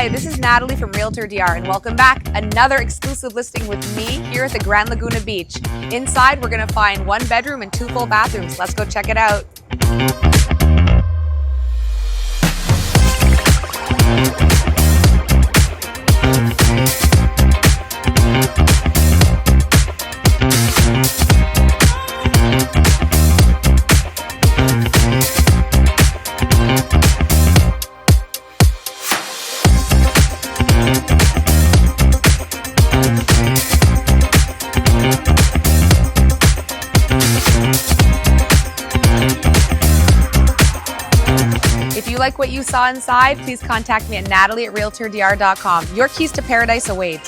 Hi, this is Natalie from RealtorDR, and welcome back. Another exclusive listing with me here at the Grand Laguna Beach. Inside, we're going to find 1 bedroom and 2 full bathrooms. Let's go check it out. If you like what you saw inside, please contact me at Natalie@RealtorDR.com. Your keys to paradise await.